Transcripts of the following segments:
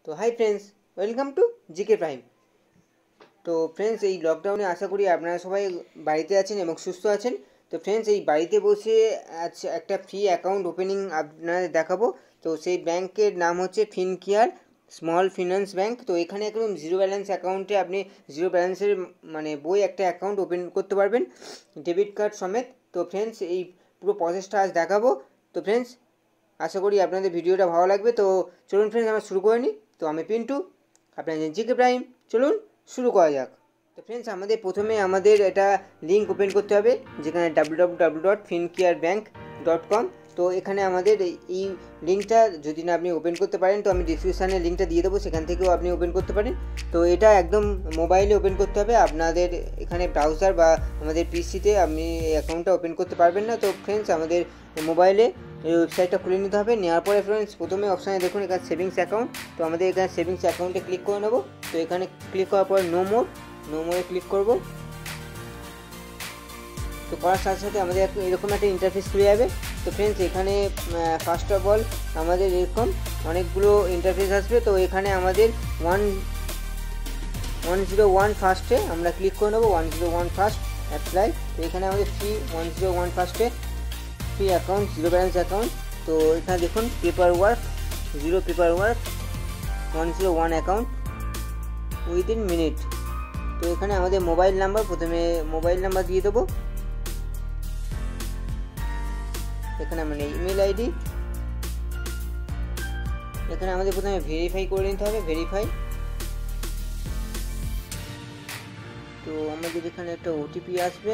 তো hi friends, welcome to GK prime. তো friends, এই লকডাউনে আশা করি আপনারা সবাই বাড়িতে আছেন এবং সুস্থ আছেন। তো ফ্রেন্ডস, এই বাড়িতে বসে একটা ফ্রি অ্যাকাউন্ট ওপেনিং আপনাদের দেখাবো। তো সেই ব্যাংকের নাম হচ্ছে ফিনকেয়ার স্মল ফিন্যান্স ব্যাংক। তো এখানে একদম জিরো ব্যালেন্স অ্যাকাউন্টে আপনি জিরো ব্যালেন্সের বই একটা অ্যাকাউন্ট ওপেন করতে পারবেন, ডেবিট কার্ড সমেত। তো ফ্রেন্ডস, এই পুরো প্রসেসটা আজ দেখাবো। তো ফ্রেন্ডস, আশা করি আপনাদের ভিডিওটা ভালো লাগবে। তো চলুন ফ্রেন্ডস, আমরা শুরু করে নিই। তো আমি পিন্টু, আপনাদের জিকে প্রাইম। চলুন শুরু করা যাক। তো ফ্রেন্ডস, প্রথমে আমাদের এটা লিঙ্ক ওপেন করতে হবে, যেখানে www.fincarebank.com। তো এখানে আমাদের এই লিঙ্কটা যদি না আপনি ওপেন করতে পারেন, তো আমি ডিসক্রিপশানে লিঙ্কটা দিয়ে দেবো, সেখান থেকেও আপনি ওপেন করতে পারেন। তো এটা একদম মোবাইলে ওপেন করতে হবে, আপনাদের এখানে ব্রাউজার বা আমাদের পিসিতে আপনি এই অ্যাকাউন্টটা ওপেন করতে পারবেন না। তো ফ্রেন্ডস, আমাদের মোবাইলে এই ওয়েবসাইটটা খুলে নিতে হবে। নেওয়ার পরে ফ্রেন্ডস, প্রথমে অপশানে দেখুন এখানে সেভিংস অ্যাকাউন্ট। তো আমাদের এখানে সেভিংস অ্যাকাউন্টে ক্লিক করে নেবো। তো এখানে ক্লিক করার পর নো মোরে ক্লিক করব। তো করার সাথে সাথে আমাদের এরকম একটা ইন্টারফেস খুলে যাবে। তো ফ্রেন্ডস, এখানে ফার্স্ট অফ অল আমাদের এরকম অনেকগুলো ইন্টারফেস আসবে। তো এখানে আমাদের 101 ফার্স্টে আমরা ক্লিক করে নেবো। 101 ফার্স্ট অ্যাপ্লাই। তো এখানে আমাদের ফ্রি 101 ফার্স্টে free account, zero balance account. তো এখানে দেখুন paper work 101 account within minute. তো এখানে আমাদের মোবাইল নাম্বার, প্রথমে মোবাইল নাম্বার দিয়ে দেবো। এখানে ইমেল আইডি, এখানে আমাদের প্রথমে ভেরিফাই করে নিতে হবে, ভেরিফাই। তো আমাদের এখানে একটা ওটিপি আসবে।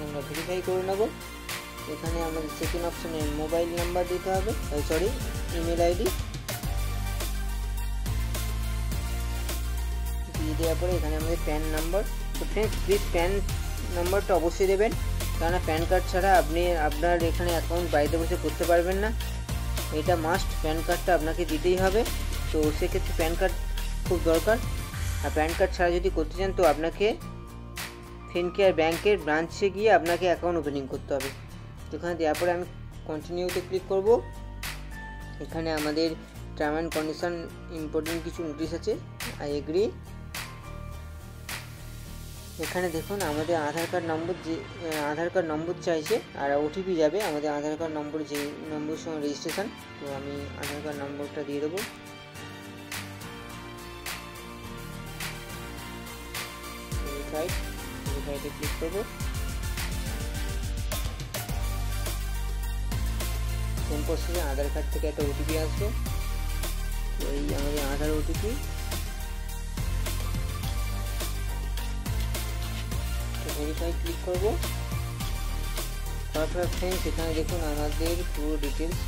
আমরা ভেরিফাই করে নেব। এখানে আমাদের সেকেন্ড অপশানে মোবাইল নাম্বার দিতে হবে, ইমেল আইডি দিয়ে দেওয়ার পরে এখানে আমাদের প্যান নাম্বার। তো ফ্রেন্ডস, প্লিজ প্যান নাম্বারটা অবশ্যই দেবেন, কেননা প্যান কার্ড ছাড়া আপনি আপনার এখানে অ্যাকাউন্ট বাড়িতে বসে করতে পারবেন না। এটা মাস্ট, প্যান কার্ডটা আপনাকে দিতেই হবে। তো সেক্ষেত্রে প্যান কার্ড খুব দরকার। আর প্যান কার্ড ছাড়া যদি করতে চান, তো আপনাকে ফিনকেয়ার ব্যাংকের ব্রাঞ্চে গিয়ে আপনাকে অ্যাকাউন্ট ওপেনিং করতে হবে। তো এখানে দেওয়ার পরে আমি কন্টিনিউতে ক্লিক করব। এখানে আমাদের টার্ম অ্যান্ড কন্ডিশন ইম্পর্টেন্ট কিছু নোটিশ আছে, আই এগ্রি। এখানে দেখুন আমাদের আধার কার্ড নম্বর চাইছে, আর ওটিপি যাবে আমাদের আধার কার্ড নম্বর, যে নম্বরের সঙ্গে রেজিস্ট্রেশন। তো আমি আধার কার্ড নম্বরটা দিয়ে দেবো। ভেরিফাইতে ক্লিক করবো। সেম প্রসেসে আধার কার্ড থেকে একটা ওটিপি আসবে। তো এই আমাদের আধার ওটিপি। ভেরিফাই ক্লিক করব। তারপর ফ্রেন্ডস, এখানে দেখুন আমাদের পুরো ডিটেলস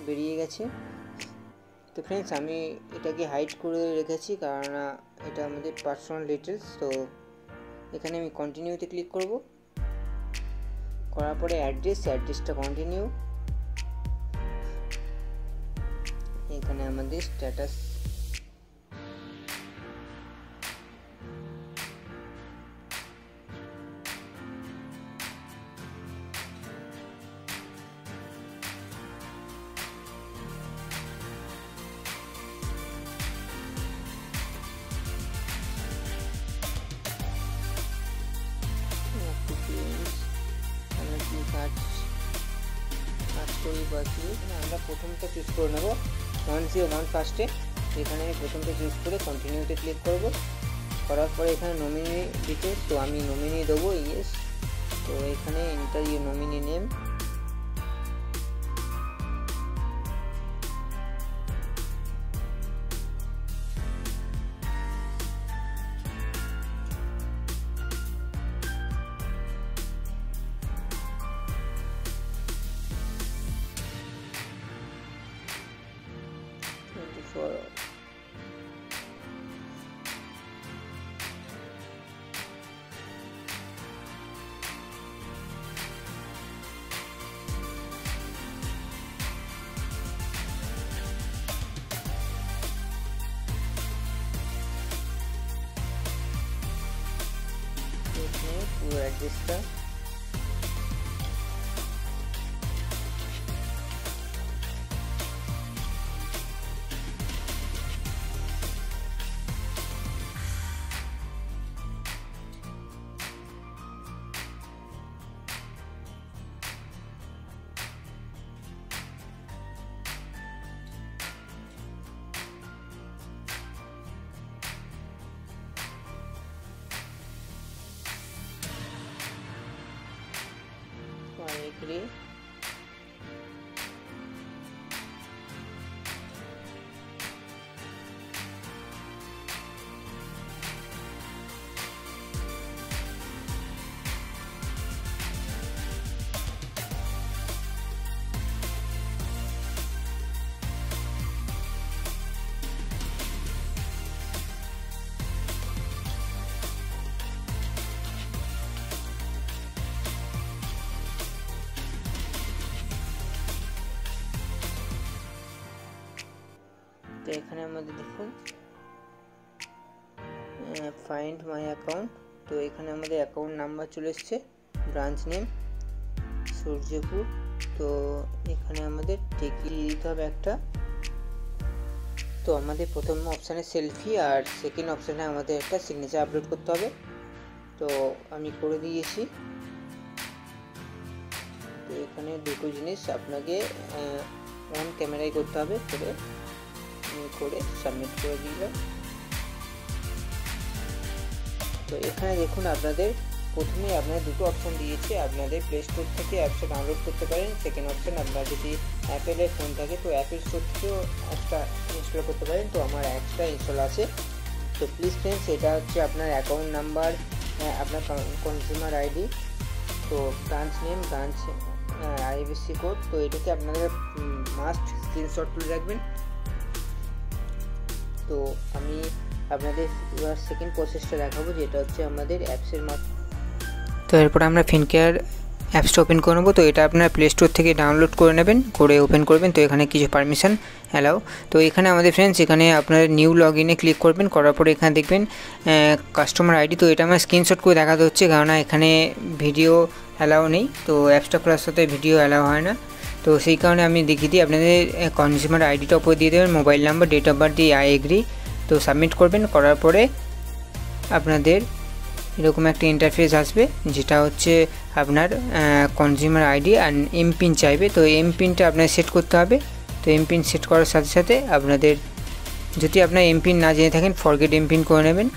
বেরিয়ে গেছে। তো ফ্রেন্ডস, আমি এটাকে হাইড করে রেখেছি, কারণ এটা আমাদের পার্সোনাল ডিটেলস। তো এখানে আমি কন্টিনিউতে ক্লিক করব। করার পরে অ্যাড্রেসটা কন্টিনিউ। এখানে আমাদের স্ট্যাটাস, আমরা প্রথমটা চুজ করে নেব 101 ফার্স্টে। এখানে প্রথমটা চুজ করে কন্টিনিউতে ক্লিক করব। করার পরে এখানে নমিনি ডিটেলস, তো আমি নমিনি দেবো ইয়েস। তো এখানে এন্টার ইউর নমিনি নেম। পুরো অ্যাড্রেসটা ফ্রি তো এখানে আমাদের দেখুন ফাইন্ড মাই অ্যাকাউন্ট। তো এখানে আমাদের অ্যাকাউন্ট নাম্বার চলে এসছে, ব্রাঞ্চ নেম সূর্যপুর। তো এখানে আমাদের টিকিট দিতে হবে একটা। তো আমাদের প্রথম অপশানে সেলফি আর সেকেন্ড অপশানে আমাদের একটা সিগনেচার আপলোড করতে হবে। তো আমি করে দিয়েছি। তো এখানে দুটো জিনিস আপনাকে অন ক্যামেরায় করতে হবে, করে সাবমিট করে দিলাম। তো এখানে দেখুন আপনাদের প্রথমে আপনার দুটো অপশন দিয়েছে, আপনাদের প্লে স্টোর থেকে অ্যাপসটা ডাউনলোড করতে পারেন। সেকেন্ড অপশন আপনার যদি অ্যাপেলের ফোন থাকে তো অ্যাপেল স্টোর থেকেও অ্যাপসটা ইনস্টল করতে পারেন। তো আমার অ্যাপসটা ইনস্টল আছে। তো প্লিজ ফ্রেন্ডস, এটা হচ্ছে আপনার অ্যাকাউন্ট নাম্বার, আপনার কনজিউমার আইডি, তো branch name, branch IFSC code. তো এটাকে আপনাদের মাস্ট স্ক্রিনশট তুলে রাখবেন। তো আমি আপনাদের এবার সেকেন্ড প্রসেসটা দেখাবো, যেটা হচ্ছে আমাদের অ্যাপসের মাধ্যমে। তো এরপর আমরা ফিনকেয়ার অ্যাপসটা ওপেন করে নেবো। তো এটা আপনার প্লে স্টোর থেকে ডাউনলোড করে নেবেন, করে ওপেন করবেন। তো এখানে কিছু পারমিশন অ্যালাউ। তো এখানে আমাদের ফ্রেন্ডস এখানে আপনার নিউ লগ ইনে ক্লিক করবেন, করার পরে এখানে দেখবেন কাস্টমার আইডি। তো এটা আমার স্ক্রিনশট করে দেখাতে হচ্ছে, কারণ এখানে ভিডিও অ্যালাউ নেই। তো অ্যাপসটা খোলার সাথে ভিডিও অ্যালাউ হয় না। তো সেই কারণে আমি দেখিয়ে দিই, আপনাদের কনজিউমার আইডিটা উপরে দিয়ে দেবেন, mobile number, date of birth দিয়ে আই এগ্রি। তো সাবমিট করবেন, করার পরে আপনাদের এরকম একটা ইন্টারফেস আসবে, যেটা হচ্ছে আপনার কনজিউমার আইডি আর এমপিন চাইবে। তো এমপিনটা আপনার সেট করতে হবে। তো এমপিন সেট করার সাথে সাথে আপনাদের যদি আপনার এমপিন না জেনে থাকেন ফরগেট এমপিন করে নেবেন।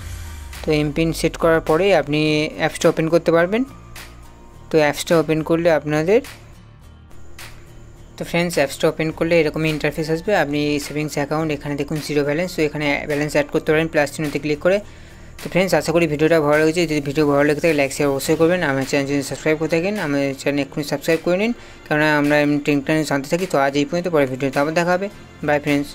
তো এমপিন সেট করার পরে আপনি অ্যাপসটা ওপেন করতে পারবেন। তো অ্যাপসটা ওপেন করলে আপনাদের তো ফ্রেন্ডস অ্যাপসটা ওপেন করলে এরকমই ইন্টারফেস আসবে। আপনি সেভিংস অ্যাকাউন্ট, এখানে দেখুন জিরো ব্যালেন্স। তো এখানে ব্যালেন্স অ্যাড করতে পারেন প্লাস চিহ্নতে ক্লিক করে। তো ফ্রেন্ডস আশা করি ভিডিওটা ভালো লেগেছে। যদি ভিডিও ভালো লেগে থাকে লাইক শেয়ার অবশ্যই করবেন। আমার চ্যানেল যদি সাবস্ক্রাইব করে থাকেন আমার চ্যানেল এক্ষুনি সাবস্ক্রাইব করে নিন, কারণ আমরা টেকনিক্যাল জানতে থাকি। তো আজ এই পর্যন্ত, পরে ভিডিওতে আবার দেখা হবে। By friends.